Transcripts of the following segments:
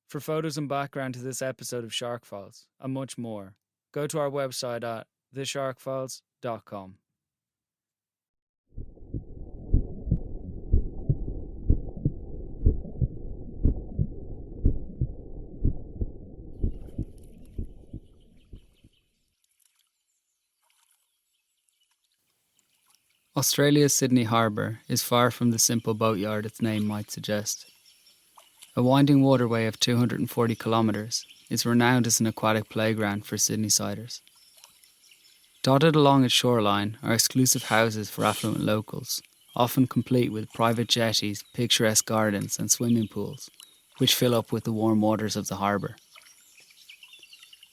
For photos and background to this episode of Shark Files and much more, go to our website at thesharkfiles.com. Australia's Sydney Harbour is far from the simple boatyard its name might suggest. A winding waterway of 240 kilometres is renowned as an aquatic playground for Sydneysiders. Dotted along its shoreline are exclusive houses for affluent locals, often complete with private jetties, picturesque gardens and swimming pools, which fill up with the warm waters of the harbour.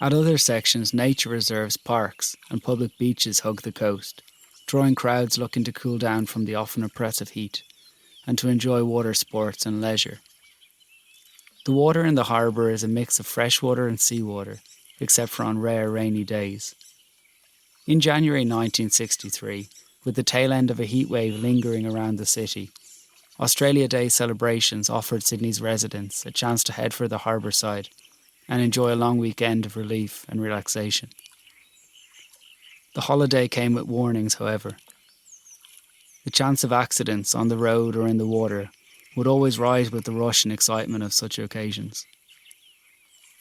At other sections, nature reserves, parks and public beaches hug the coast, drawing crowds looking to cool down from the often oppressive heat and to enjoy water sports and leisure. The water in the harbour is a mix of freshwater and seawater, except for on rare rainy days. In January 1963, with the tail end of a heatwave lingering around the city, Australia Day celebrations offered Sydney's residents a chance to head for the harbour side and enjoy a long weekend of relief and relaxation. The holiday came with warnings, however. The chance of accidents on the road or in the water would always rise with the rush and excitement of such occasions.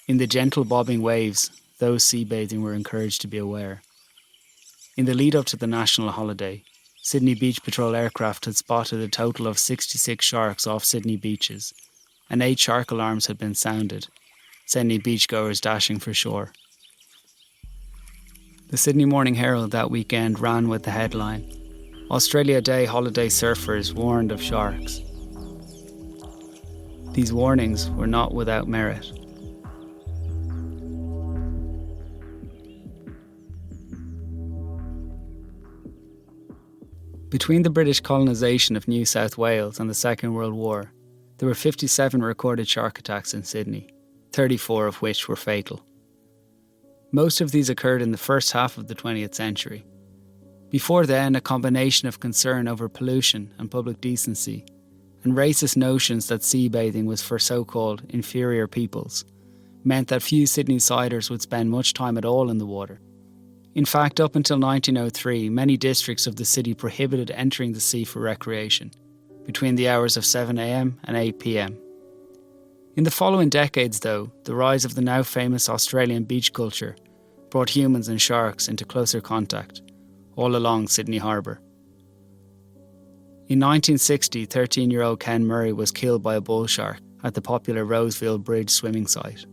In the gentle bobbing waves, those sea bathing were encouraged to be aware. In the lead up to the national holiday, Sydney Beach Patrol aircraft had spotted a total of 66 sharks off Sydney beaches, and 8 shark alarms had been sounded, sending beachgoers dashing for shore. The Sydney Morning Herald that weekend ran with the headline, "Australia Day holiday surfers warned of sharks." These warnings were not without merit. Between the British colonisation of New South Wales and the Second World War, there were 57 recorded shark attacks in Sydney, 34 of which were fatal. Most of these occurred in the first half of the 20th century. Before then, a combination of concern over pollution and public decency and racist notions that sea bathing was for so-called inferior peoples meant that few Sydneysiders would spend much time at all in the water. In fact, up until 1903, many districts of the city prohibited entering the sea for recreation, between the hours of 7 a.m. and 8 p.m. In the following decades, though, the rise of the now famous Australian beach culture brought humans and sharks into closer contact, all along Sydney Harbour. In 1960, 13-year-old Ken Murray was killed by a bull shark at the popular Roseville Bridge swimming site.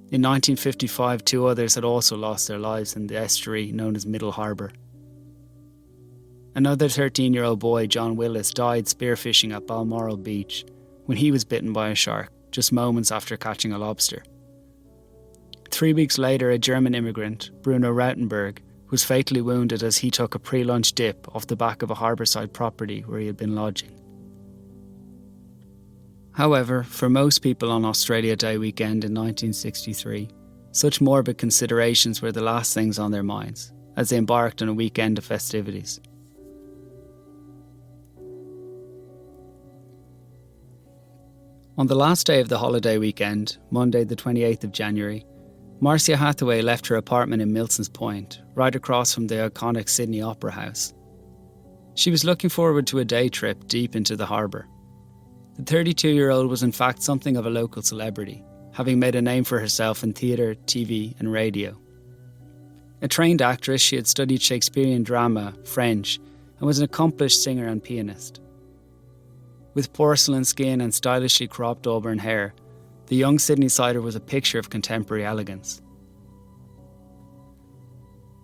In 1955, 2 others had also lost their lives in the estuary known as Middle Harbour. Another 13-year-old boy, John Willis, died spearfishing at Balmoral Beach when he was bitten by a shark, just moments after catching a lobster. 3 weeks later, a German immigrant, Bruno Rautenberg, was fatally wounded as he took a pre-lunch dip off the back of a harbourside property where he had been lodging. However, for most people on Australia Day weekend in 1963, such morbid considerations were the last things on their minds as they embarked on a weekend of festivities. On the last day of the holiday weekend, Monday the 28th of January, Marcia Hathaway left her apartment in Milsons Point, right across from the iconic Sydney Opera House. She was looking forward to a day trip deep into the harbour. The 32-year-old was in fact something of a local celebrity, having made a name for herself in theatre, TV and radio. A trained actress, she had studied Shakespearean drama, French, and was an accomplished singer and pianist. With porcelain skin and stylishly cropped auburn hair, the young Sydneysider was a picture of contemporary elegance.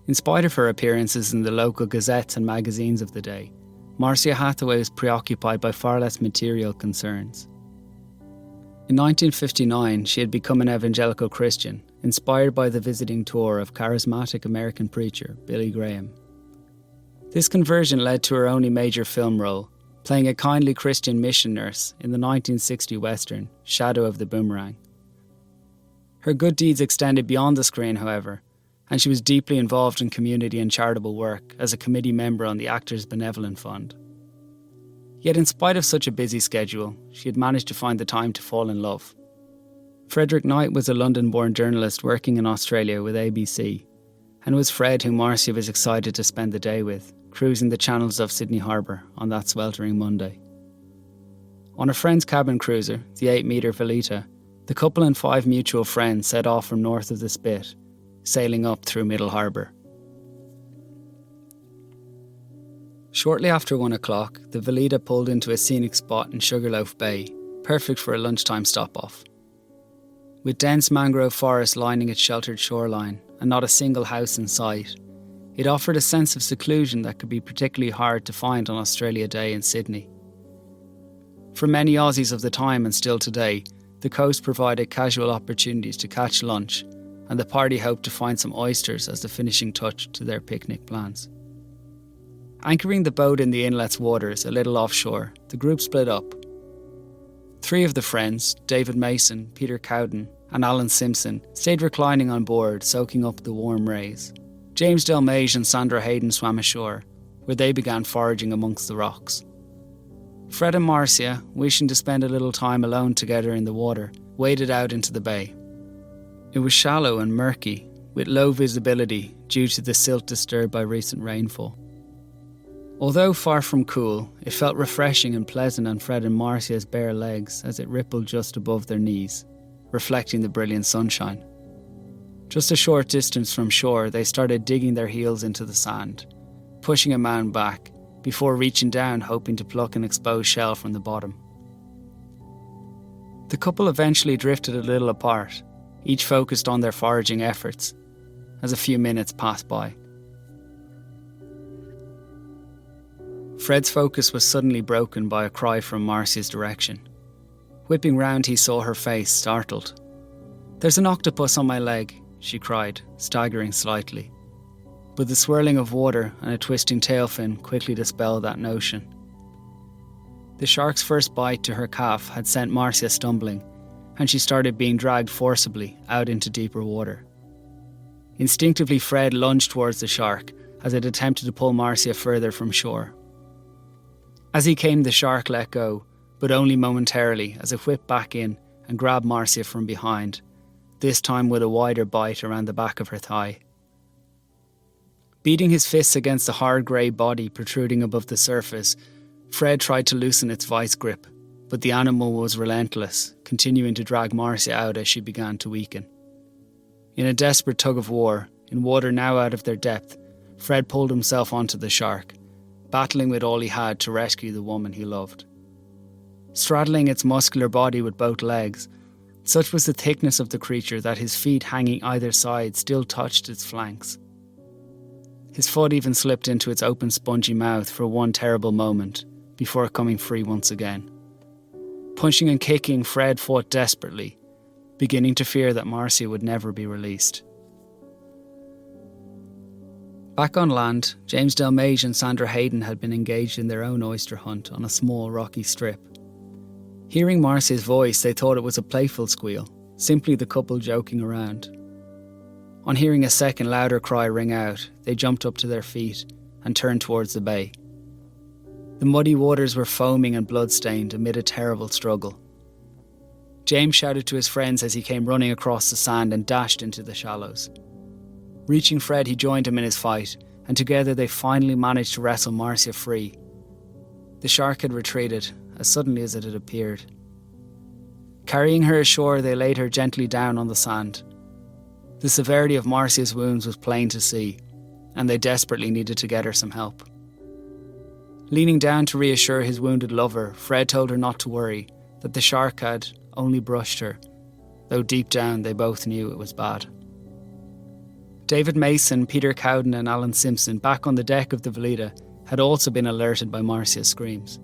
In spite of her appearances in the local gazettes and magazines of the day, Marcia Hathaway was preoccupied by far less material concerns. In 1959, she had become an evangelical Christian, inspired by the visiting tour of charismatic American preacher Billy Graham. This conversion led to her only major film role, playing a kindly Christian mission nurse in the 1960 western Shadow of the Boomerang. Her good deeds extended beyond the screen, however, and she was deeply involved in community and charitable work as a committee member on the Actors Benevolent Fund. Yet in spite of such a busy schedule, she had managed to find the time to fall in love. Frederick Knight was a London-born journalist working in Australia with ABC, and it was Fred who Marcia was excited to spend the day with, cruising the channels of Sydney Harbour on that sweltering Monday. On a friend's cabin cruiser, the 8-metre Velita, the couple and 5 mutual friends set off from north of the Spit, sailing up through Middle Harbour. Shortly after 1 o'clock, the Velita pulled into a scenic spot in Sugarloaf Bay, perfect for a lunchtime stop-off. With dense mangrove forest lining its sheltered shoreline and not a single house in sight, it offered a sense of seclusion that could be particularly hard to find on Australia Day in Sydney. For many Aussies of the time and still today, the coast provided casual opportunities to catch lunch, and the party hoped to find some oysters as the finishing touch to their picnic plans. Anchoring the boat in the inlet's waters a little offshore, the group split up. 3 of the friends, David Mason, Peter Cowden and Alan Simpson, stayed reclining on board, soaking up the warm rays. James Delmage and Sandra Hayden swam ashore, where they began foraging amongst the rocks. Fred and Marcia, wishing to spend a little time alone together in the water, waded out into the bay. It was shallow and murky, with low visibility due to the silt disturbed by recent rainfall. Although far from cool, it felt refreshing and pleasant on Fred and Marcia's bare legs as it rippled just above their knees, reflecting the brilliant sunshine. Just a short distance from shore, they started digging their heels into the sand, pushing a mound back, before reaching down hoping to pluck an exposed shell from the bottom. The couple eventually drifted a little apart, each focused on their foraging efforts, as a few minutes passed by. Fred's focus was suddenly broken by a cry from Marcia's direction. Whipping round, he saw her face, startled. "There's an octopus on my leg," she cried, staggering slightly. But the swirling of water and a twisting tail fin quickly dispelled that notion. The shark's first bite to her calf had sent Marcia stumbling, and she started being dragged forcibly out into deeper water. Instinctively, Fred lunged towards the shark as it attempted to pull Marcia further from shore. As he came, the shark let go, but only momentarily, as it whipped back in and grabbed Marcia from behind, this time with a wider bite around the back of her thigh. Beating his fists against the hard grey body protruding above the surface, Fred tried to loosen its vice grip, but the animal was relentless, continuing to drag Marcia out as she began to weaken. In a desperate tug of war, in water now out of their depth, Fred pulled himself onto the shark, battling with all he had to rescue the woman he loved. Straddling its muscular body with both legs, such was the thickness of the creature that his feet hanging either side still touched its flanks. His foot even slipped into its open spongy mouth for one terrible moment, before coming free once again. Punching and kicking, Fred fought desperately, beginning to fear that Marcia would never be released. Back on land, James Delmage and Sandra Hayden had been engaged in their own oyster hunt on a small rocky strip. Hearing Marcia's voice, they thought it was a playful squeal, simply the couple joking around. On hearing a second louder cry ring out, they jumped up to their feet and turned towards the bay. The muddy waters were foaming and blood-stained amid a terrible struggle. James shouted to his friends as he came running across the sand and dashed into the shallows. Reaching Fred, he joined him in his fight, and together they finally managed to wrestle Marcia free. The shark had retreated as suddenly as it had appeared. Carrying her ashore, they laid her gently down on the sand. The severity of Marcia's wounds was plain to see, and they desperately needed to get her some help. Leaning down to reassure his wounded lover, Fred told her not to worry, that the shark had only brushed her, though deep down they both knew it was bad. David Mason, Peter Cowden and Alan Simpson, back on the deck of the Velita, had also been alerted by Marcia's screams.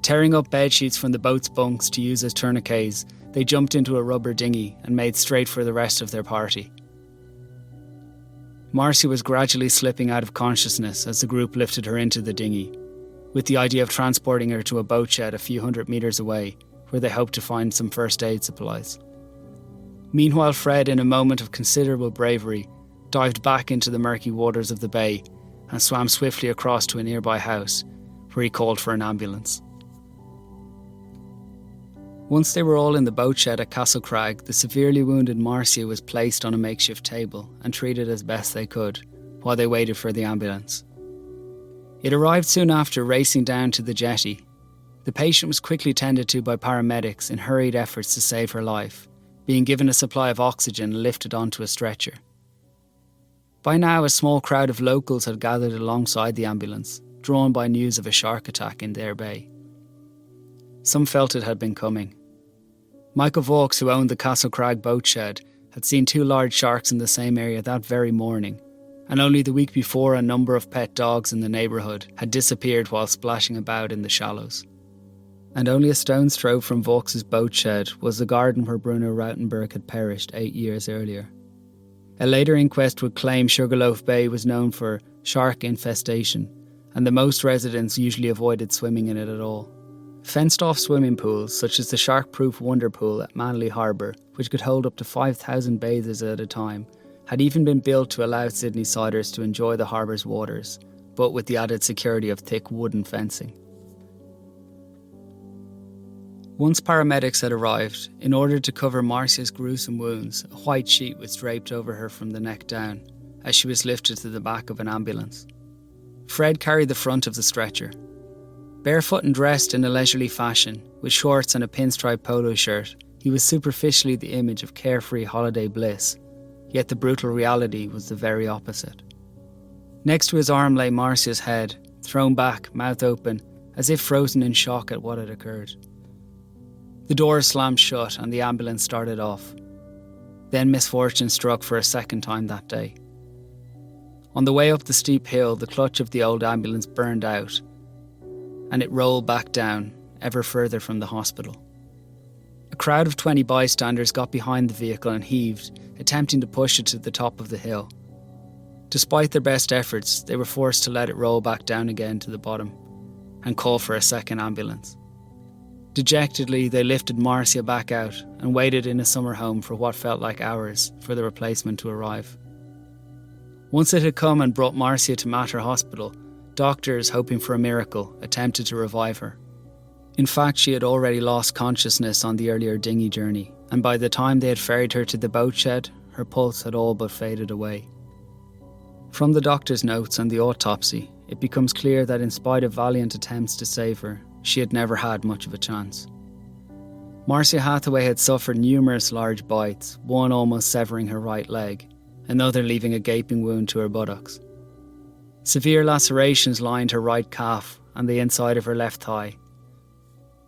Tearing up bedsheets from the boat's bunks to use as tourniquets, they jumped into a rubber dinghy and made straight for the rest of their party. Marcia was gradually slipping out of consciousness as the group lifted her into the dinghy, with the idea of transporting her to a boat shed a few hundred metres away, where they hoped to find some first aid supplies. Meanwhile, Fred, in a moment of considerable bravery, dived back into the murky waters of the bay and swam swiftly across to a nearby house, where he called for an ambulance. Once they were all in the boat shed at Castlecrag, the severely wounded Marcia was placed on a makeshift table and treated as best they could, while they waited for the ambulance. It arrived soon after, racing down to the jetty. The patient was quickly tended to by paramedics in hurried efforts to save her life, being given a supply of oxygen and lifted onto a stretcher. By now, a small crowd of locals had gathered alongside the ambulance, drawn by news of a shark attack in their bay. Some felt it had been coming. Michael Vaux, who owned the Castlecrag boat shed, had seen 2 large sharks in the same area that very morning, and only the week before a number of pet dogs in the neighbourhood had disappeared while splashing about in the shallows. And only a stone's throw from Vaux's boat shed was the garden where Bruno Rautenberg had perished 8 years earlier. A later inquest would claim Sugarloaf Bay was known for shark infestation, and that most residents usually avoided swimming in it at all. Fenced-off swimming pools, such as the shark-proof Wonder Pool at Middle Harbour, which could hold up to 5,000 bathers at a time, had even been built to allow Sydney-siders to enjoy the harbour's waters, but with the added security of thick wooden fencing. Once paramedics had arrived, in order to cover Marcia's gruesome wounds, a white sheet was draped over her from the neck down, as she was lifted to the back of an ambulance. Fred carried the front of the stretcher. Barefoot and dressed in a leisurely fashion, with shorts and a pinstripe polo shirt, he was superficially the image of carefree holiday bliss, yet the brutal reality was the very opposite. Next to his arm lay Marcia's head, thrown back, mouth open, as if frozen in shock at what had occurred. The doors slammed shut and the ambulance started off. Then misfortune struck for a second time that day. On the way up the steep hill, the clutch of the old ambulance burned out, and it rolled back down, ever further from the hospital. A crowd of 20 bystanders got behind the vehicle and heaved, attempting to push it to the top of the hill. Despite their best efforts, they were forced to let it roll back down again to the bottom and call for a second ambulance. Dejectedly, they lifted Marcia back out and waited in a summer home for what felt like hours for the replacement to arrive. Once it had come and brought Marcia to Mater Hospital, doctors, hoping for a miracle, attempted to revive her. In fact, she had already lost consciousness on the earlier dinghy journey, and by the time they had ferried her to the boat shed, her pulse had all but faded away. From the doctor's notes and the autopsy, it becomes clear that in spite of valiant attempts to save her, she had never had much of a chance. Marcia Hathaway had suffered numerous large bites, one almost severing her right leg, another leaving a gaping wound to her buttocks. Severe lacerations lined her right calf and the inside of her left thigh.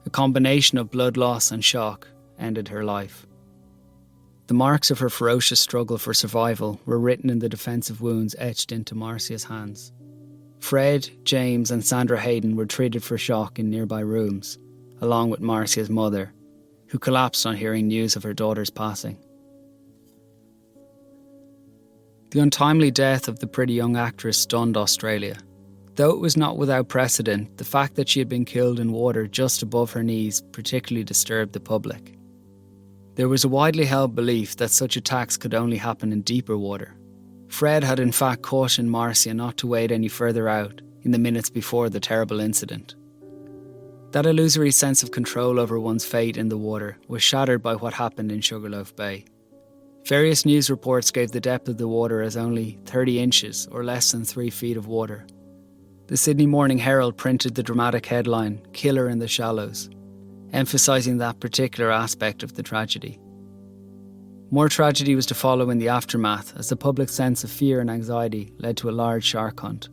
A combination of blood loss and shock ended her life. The marks of her ferocious struggle for survival were written in the defensive wounds etched into Marcia's hands. Fred, James and Sandra Hayden were treated for shock in nearby rooms, along with Marcia's mother, who collapsed on hearing news of her daughter's passing. The untimely death of the pretty young actress stunned Australia. Though it was not without precedent, the fact that she had been killed in water just above her knees particularly disturbed the public. There was a widely held belief that such attacks could only happen in deeper water. Fred had in fact cautioned Marcia not to wade any further out in the minutes before the terrible incident. That illusory sense of control over one's fate in the water was shattered by what happened in Sugarloaf Bay. Various news reports gave the depth of the water as only 30 inches or less than 3 feet of water. The Sydney Morning Herald printed the dramatic headline, "Killer in the Shallows," emphasising that particular aspect of the tragedy. More tragedy was to follow in the aftermath, as the public sense of fear and anxiety led to a large shark hunt.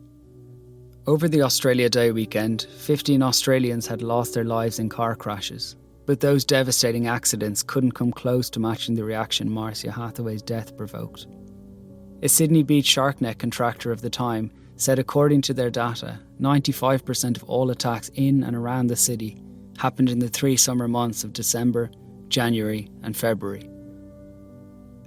Over the Australia Day weekend, 15 Australians had lost their lives in car crashes, but those devastating accidents couldn't come close to matching the reaction Marcia Hathaway's death provoked. A Sydney Beach shark net contractor of the time said according to their data, 95% of all attacks in and around the city happened in the 3 summer months of December, January and February.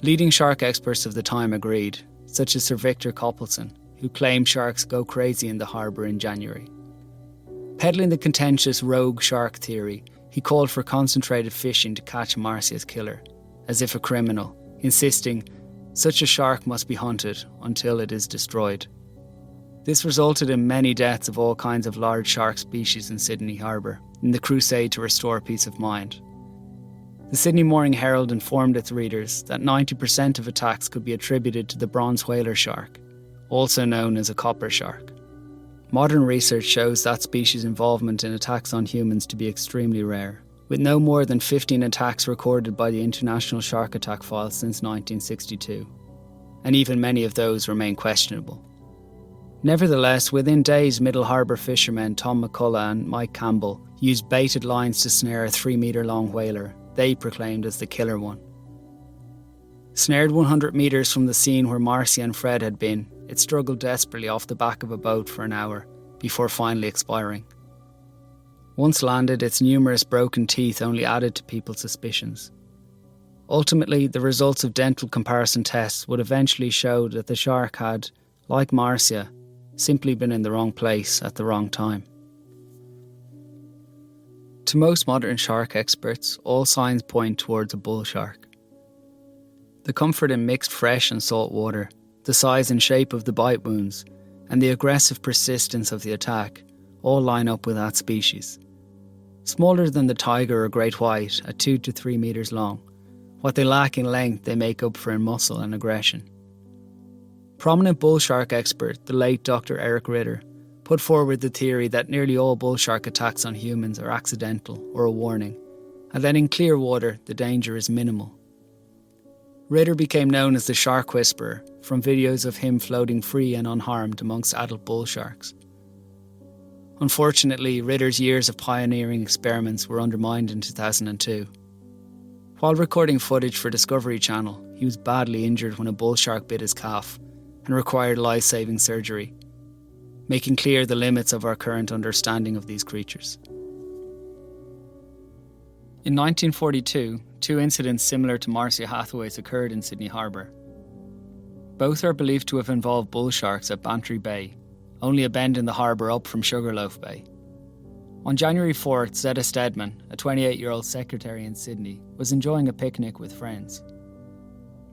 Leading shark experts of the time agreed, such as Sir Victor Coppelson, who claimed sharks go crazy in the harbour in January. Peddling the contentious rogue shark theory, he called for concentrated fishing to catch Marcia's killer, as if a criminal, insisting such a shark must be hunted until it is destroyed. This resulted in many deaths of all kinds of large shark species in Sydney Harbour, in the crusade to restore peace of mind. The Sydney Morning Herald informed its readers that 90% of attacks could be attributed to the bronze whaler shark, also known as a copper shark. Modern research shows that species' involvement in attacks on humans to be extremely rare, with no more than 15 attacks recorded by the International Shark Attack File since 1962, and even many of those remain questionable. Nevertheless, within days, Middle Harbour fishermen Tom McCullough and Mike Campbell used baited lines to snare a 3-metre-long whaler they proclaimed as the killer one. Snared 100 metres from the scene where Marcia and Fred had been, it struggled desperately off the back of a boat for an hour before finally expiring. Once landed, its numerous broken teeth only added to people's suspicions. Ultimately, the results of dental comparison tests would eventually show that the shark had, like Marcia, simply been in the wrong place at the wrong time. To most modern shark experts, all signs point towards a bull shark. The comfort in mixed fresh and salt water, the size and shape of the bite wounds, and the aggressive persistence of the attack all line up with that species. Smaller than the tiger or great white at 2 to 3 metres long, what they lack in length they make up for in muscle and aggression. Prominent bull shark expert, the late Dr. Eric Ritter, put forward the theory that nearly all bull shark attacks on humans are accidental or a warning, and that in clear water the danger is minimal. Ritter became known as the Shark Whisperer from videos of him floating free and unharmed amongst adult bull sharks. Unfortunately, Ritter's years of pioneering experiments were undermined in 2002. While recording footage for Discovery Channel, he was badly injured when a bull shark bit his calf and required life-saving surgery, making clear the limits of our current understanding of these creatures. In 1942, 2 incidents similar to Marcia Hathaway's occurred in Sydney Harbour. Both are believed to have involved bull sharks at Bantry Bay, only a bend in the harbour up from Sugarloaf Bay. On January 4th, Zetta Stedman, a 28-year-old secretary in Sydney, was enjoying a picnic with friends.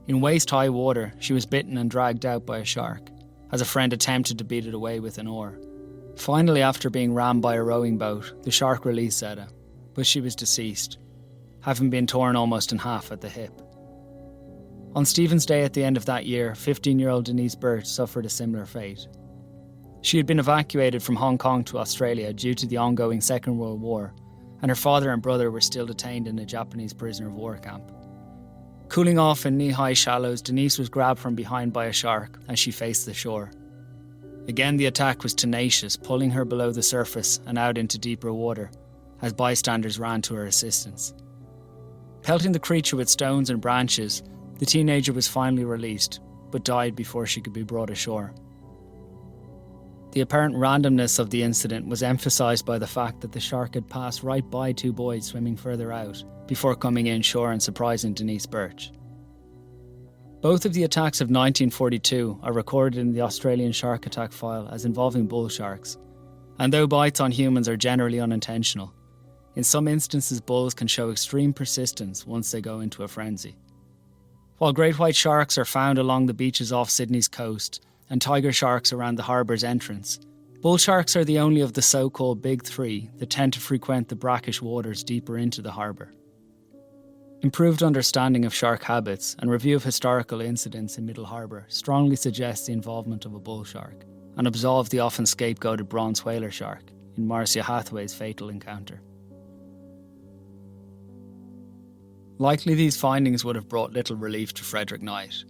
In waist-high water, she was bitten and dragged out by a shark, as a friend attempted to beat it away with an oar. Finally, after being rammed by a rowing boat, the shark released Zetta, but she was deceased, having been torn almost in half at the hip. On Stephen's Day at the end of that year, 15-year-old Denise Birch suffered a similar fate. She had been evacuated from Hong Kong to Australia due to the ongoing Second World War, and her father and brother were still detained in a Japanese prisoner of war camp. Cooling off in knee-high shallows, Denise was grabbed from behind by a shark as she faced the shore. Again, the attack was tenacious, pulling her below the surface and out into deeper water, as bystanders ran to her assistance. Pelting the creature with stones and branches, the teenager was finally released, but died before she could be brought ashore. The apparent randomness of the incident was emphasised by the fact that the shark had passed right by 2 boys swimming further out, before coming inshore and surprising Denise Birch. Both of the attacks of 1942 are recorded in the Australian Shark Attack File as involving bull sharks, and though bites on humans are generally unintentional, in some instances bulls can show extreme persistence once they go into a frenzy. While great white sharks are found along the beaches off Sydney's coast and tiger sharks around the harbour's entrance, bull sharks are the only of the so-called big 3 that tend to frequent the brackish waters deeper into the harbour. Improved understanding of shark habits and review of historical incidents in Middle Harbour strongly suggests the involvement of a bull shark, and absolve the often scapegoated bronze whaler shark in Marcia Hathaway's fatal encounter. Likely these findings would have brought little relief to Frederick Knight.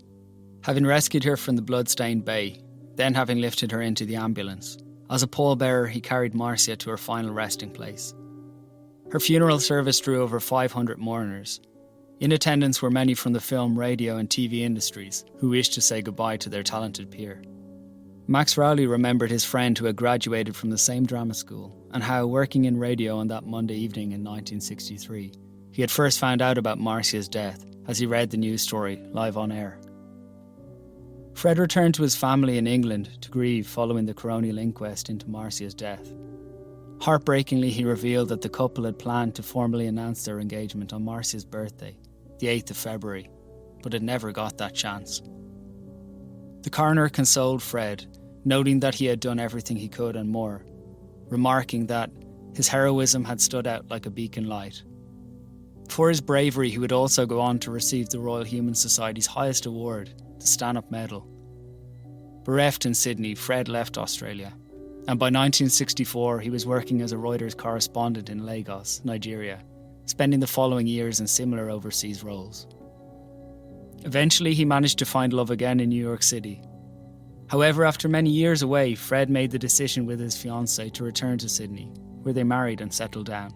Having rescued her from the blood-stained bay, then having lifted her into the ambulance, as a pallbearer he carried Marcia to her final resting place. Her funeral service drew over 500 mourners. In attendance were many from the film, radio and TV industries who wished to say goodbye to their talented peer. Max Rowley remembered his friend who had graduated from the same drama school and how, working in radio on that Monday evening in 1963, he had first found out about Marcia's death as he read the news story live on air. Fred returned to his family in England to grieve following the coronial inquest into Marcia's death. Heartbreakingly, he revealed that the couple had planned to formally announce their engagement on Marcia's birthday, the 8th of February, but had never got that chance. The coroner consoled Fred, noting that he had done everything he could and more, remarking that his heroism had stood out like a beacon light. For his bravery, he would also go on to receive the Royal Humane Society's highest award, the Stanhope Medal. Bereft in Sydney, Fred left Australia, and by 1964 he was working as a Reuters correspondent in Lagos, Nigeria, spending the following years in similar overseas roles. Eventually he managed to find love again in New York City. However, after many years away, Fred made the decision with his fiancée to return to Sydney, where they married and settled down.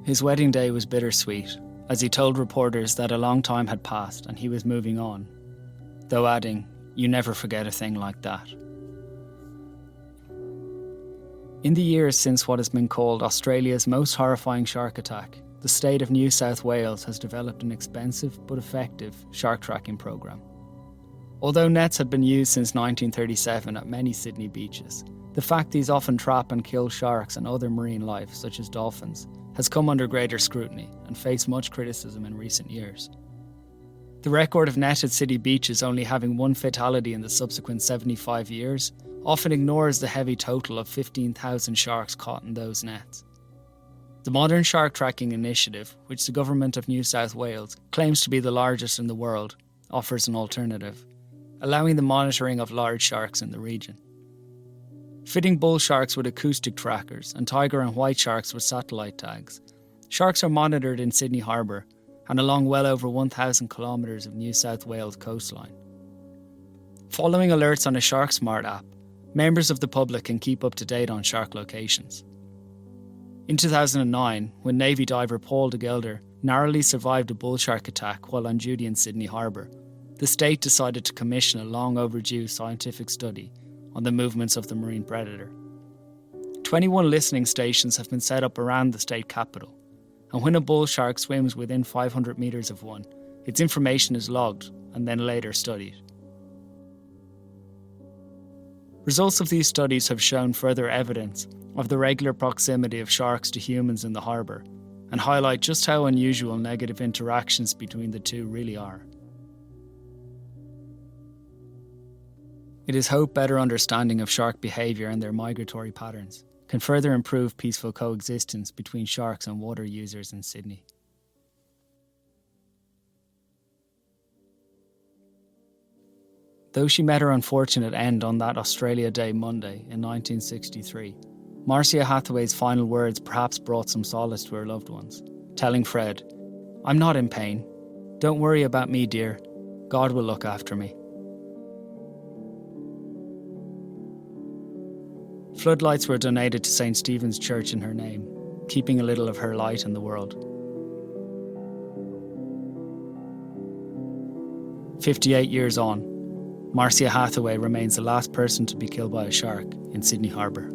His wedding day was bittersweet, as he told reporters that a long time had passed and he was moving on, though adding, "You never forget a thing like that." In the years since what has been called Australia's most horrifying shark attack, the state of New South Wales has developed an expensive but effective shark tracking program. Although nets had been used since 1937 at many Sydney beaches, the fact these often trap and kill sharks and other marine life, such as dolphins, has come under greater scrutiny and faced much criticism in recent years. The record of netted city beaches only having one fatality in the subsequent 75 years often ignores the heavy total of 15,000 sharks caught in those nets. The Modern Shark Tracking Initiative, which the Government of New South Wales claims to be the largest in the world, offers an alternative, allowing the monitoring of large sharks in the region. Fitting bull sharks with acoustic trackers and tiger and white sharks with satellite tags, sharks are monitored in Sydney Harbour and along well over 1,000 kilometres of New South Wales coastline. Following alerts on a SharkSmart app, members of the public can keep up to date on shark locations. In 2009, when Navy diver Paul de Gelder narrowly survived a bull shark attack while on duty in Sydney Harbour, the state decided to commission a long overdue scientific study on the movements of the marine predator. 21 listening stations have been set up around the state capital, and when a bull shark swims within 500 metres of one, its information is logged and then later studied. Results of these studies have shown further evidence of the regular proximity of sharks to humans in the harbour and highlight just how unusual negative interactions between the two really are. It is hoped better understanding of shark behaviour and their migratory patterns can further improve peaceful coexistence between sharks and water users in Sydney. Though she met her unfortunate end on that Australia Day Monday in 1963, Marcia Hathaway's final words perhaps brought some solace to her loved ones, telling Fred, "I'm not in pain. Don't worry about me, dear. God will look after me." Floodlights were donated to St. Stephen's Church in her name, keeping a little of her light in the world. 58 years on, Marcia Hathaway remains the last person to be killed by a shark in Sydney Harbour.